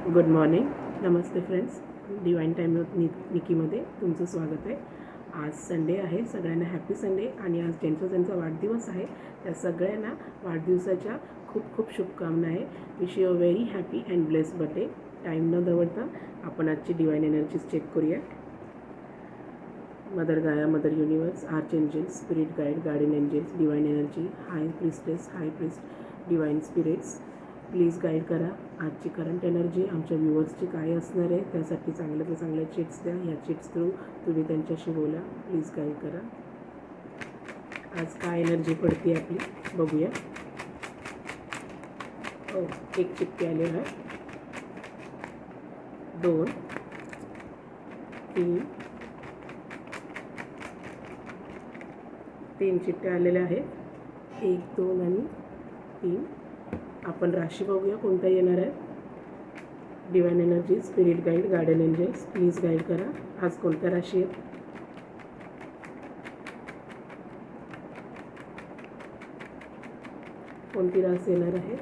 Good morning. नमस्ते friends. Divine time निकीमध्ये तुमचं स्वागत आहे. आज संडे आहे. सगळ्यांना हॅपी संडे. आणि आज ज्यांचा वाढदिवस आहे त्या सगळ्यांना वाढदिवसाच्या खूप खूप शुभकामना आहे. Wish you a very happy and blessed birthday. Time न दवडता आपण आजची डिवाइन एनर्जीज चेक करूया. Mother Gaia, mother universe, archangels, spirit guide, guardian angels, divine energy, high priestess, high priest, divine spirits, please guide करा. आजची current energy आमच्या व्ह्युअर्सची काय असणार आहे त्यासाठी चांगल्या चांगल्या चिट्स द्या. ह्या चिट्स थ्रू तुम्ही त्यांच्याशी बोला. प्लीज गाईड करा. आज काय एनर्जी पडते आपली बघूया. एक चिठ्ठी आलेला आहे. 2 3 3 चिठ्ठ्या आलेल्या आहेत. 1 2 आणि 3. आपण राशी बघूया कोणत्या येणार आहे. Divine energy, spirit guide, guardian angels, please guide करा. आज कोणत्या राशी आहेत. कोणती रास येणार आहे.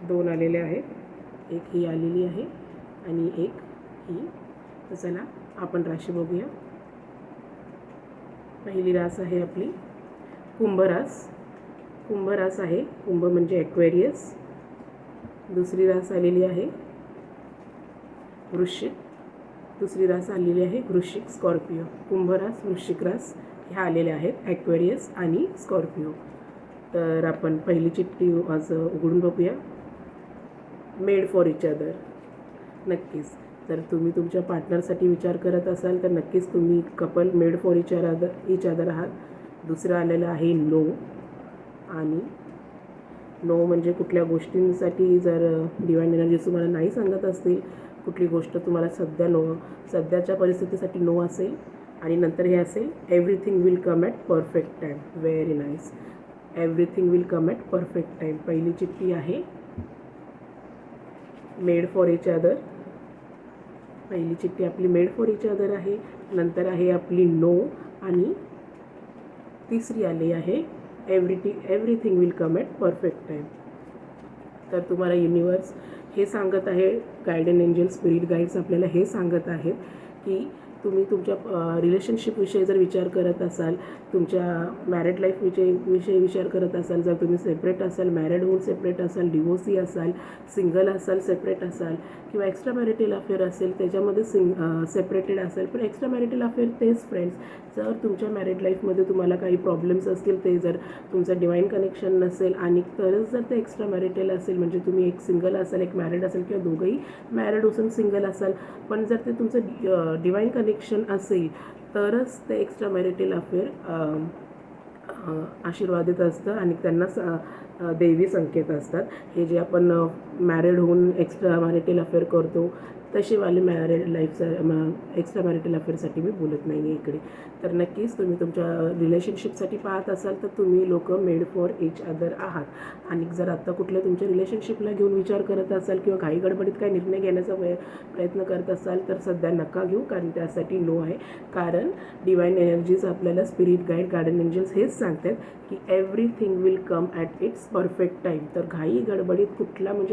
2 आलेले आहेत. एक ही आलेली आहे आणि एक ही. तर चला आपण राशी बघूया. पहिली रास आहे आपली कुंभ रास. कुंभ रास आहे. कुंभ म्हणजे ॲक्वेरियस. दुसरी रास आलेली आहे वृश्चिक. दुसरी रास आलेली आहे वृश्चिक, स्कॉर्पिओ. कुंभ रास, वृश्चिक रास ह्या आलेल्या आहेत ॲक्वेरियस आणि स्कॉर्पिओ. तर आपण पहिली चिठ्ठी आज उघडून बघूया. Made for each other. नक्कीच जर तुम्ही तुमच्या पार्टनरसाठी विचार करत असाल तर नक्कीच तुम्ही couple made for each other आहात. दुसरं आलेलं आहे नो. आणि नो म्हणजे कुठल्या गोष्टींसाठी जर डिवाइन एनर्जी तुम्हाला नाही सांगत असतील, कुठली गोष्ट तुम्हाला सध्याच्या परिस्थितीसाठी नो असेल आणि नंतर हे असेल everything will come at perfect time. Very nice. Everything will come at perfect time. पहिली चिठ्ठी आहे मेड फॉर इच अदर. पहिली चिठ्ठी आपली मेड फॉर इच अदर आहे. नंतर आहे आपली नो आणि तिसरी आली आहे everything will come at perfect time. तर तुम्हाला युनिवर्स हे सांगत आहे, गार्डियन एंजल, स्पिरिट गाईड्स आपल्याला हे सांगत आहेत की तुम्ही तुमच्या रिलेशनशिपविषयी जर विचार करत असाल, तुमच्या मॅरिड लाईफविषयी विचार करत असाल, जर तुम्ही सेपरेट असाल, मॅरिड होऊन सेपरेट असाल, डिवोर्सी असाल, सिंगल असाल, सेपरेट असाल किंवा एक्स्ट्रा मॅरिटल अफेअर असेल त्याच्यामध्ये सेपरेटेड असेल, पण एक्स्ट्रा मॅरिटल अफेअर तेच फ्रेंड्स. जर तुमच्या मॅरिड लाईफमध्ये तुम्हाला काही प्रॉब्लेम्स असतील, ते जर तुमचं डिवाइन कनेक्शन नसेल आणि तरच जर ते एक्स्ट्रा मॅरिटल असेल, म्हणजे तुम्ही एक सिंगल असाल, एक मॅरिड असेल किंवा दोघंही मॅरिड असून सिंगल असाल, पण जर ते तुमचं डिवाइन कनेक्शन असेल तरच ते एक्स्ट्रा मॅरिटल अफेअर आशीर्वादित असतं आणि त्यांना दैवी संकेत असतात. हे जे आपण मॅरिड होऊन एक्स्ट्रा मॅरिटल अफेअर करतो तशीवाले मॅरिड एक्स्ट्रा मॅरिटल अफेअरसाठी मी बोलत नाही आहे इकडे. तर नक्कीच तुम्ही तुमच्या रिलेशनशिपसाठी पाहत असाल तर तुम्ही लोक मेड फॉर इच अदर आहात. आणि जर आत्ता कुठल्या तुमच्या रिलेशनशिपला घेऊन विचार करत असाल किंवा घाई गडबडीत काही निर्णय घेण्याचा प्रयत्न करत असाल तर सध्या नका घेऊ, कारण त्यासाठी नो आहे. कारण डिवाइन एनर्जीज आपल्याला, स्पिरिट गाईड, गार्डियन एंजल्स हेच सांगतात की everything will come at its perfect time. तर घाई गडबडीत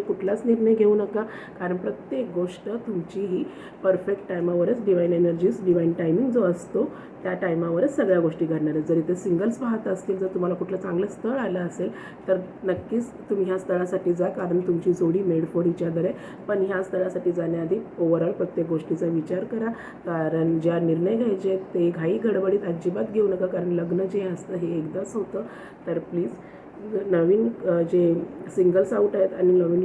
कुठलाच निर्णय घेऊ नका, कारण प्रत्येक गोष्ट तुमची ही परफेक्ट टायमावरच, डिवाइन एनर्जीज, डिवाइन टायमिंग जो असतो त्या टायमावरच सगळ्या गोष्टी घडणार आहेत. जर इथे सिंगल्स पाहत असतील, जर तुम्हाला कुठलं चांगलं स्थळ आलं असेल तर नक्कीच तुम्ही ह्या स्थळासाठी जा, कारण तुमची जोडी मेड फॉर इच अदर आहे. पण ह्या स्थळासाठी जाण्याआधी ओव्हरऑल प्रत्येक गोष्टीचा विचार करा, कारण ज्या निर्णय घ्यायचे आहेत ते घाई गडबडीत अजिबात घेऊ नका, कारण लग्न जे असतं हे एकदाच होतं. तर प्लीज नवीन जे सिंगल्स आउट आहेत आणि नवीन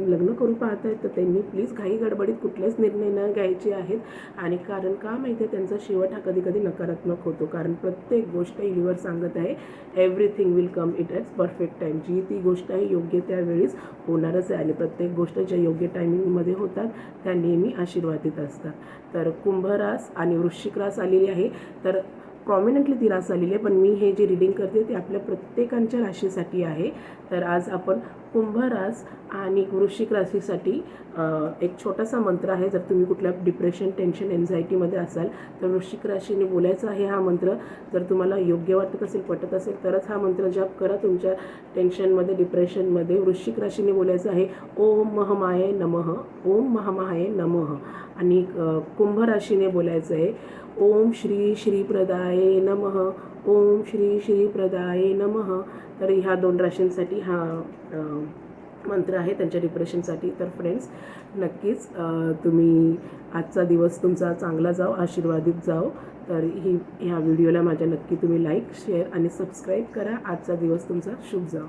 लग्न करू पाहत आहेत तर त्यांनी प्लीज घाई गडबडीत कुठलेच निर्णय न घ्यायचे आहेत. आणि कारण का माहिती आहे, त्यांचा शेवट हा कधी कधी नकारात्मक होतो, कारण प्रत्येक गोष्ट युनिवर्स सांगत आहे everything will come it at perfect time. जी ती गोष्ट आहे योग्य त्यावेळीस होणारच आहे आणि प्रत्येक गोष्ट ज्या योग्य टायमिंगमध्ये होतात त्या नेहमी आशीर्वादित असतात. तर कुंभ रास आणि वृश्चिक रास आलेली आहे. तर प्रॉमिनंटली ती रास आलेली आहे, पण मी हे जे रिडिंग करते ते आपल्या प्रत्येकांच्या राशीसाठी आहे. तर आज आपण कुंभरास आणि वृश्चिक राशीसाठी एक छोटासा मंत्र आहे. जर तुम्ही कुठल्या डिप्रेशन, टेन्शन, एन्झायटीमध्ये असाल तर वृश्चिक राशीने बोलायचा आहे हा मंत्र. जर तुम्हाला योग्य वाटत असेल, पटत असेल तरच हा मंत्र जप करा. तुमच्या टेन्शनमध्ये, डिप्रेशनमध्ये वृश्चिक राशीने बोलायचं आहे ओम महामाये नमः, ओम महामाये नमः. आणि कुंभ राशीने बोलायचं आहे ओम श्री श्रीप्रदाय नमः, ओम श्री श्रीप्रदाय नमः. तर ह्या 2 राशींसाठी हा मंत्र आहे त्यांच्या डिप्रेशनसाठी. तर फ्रेंड्स, नक्कीच तुम्ही आजचा दिवस तुमचा चांगला जाओ, आशीर्वादित जाओ. तर ह्या व्हिडिओला माझ्या नक्की तुम्ही लाईक, शेअर आणि सबस्क्राईब करा. आजचा दिवस तुमचा शुभ जाओ.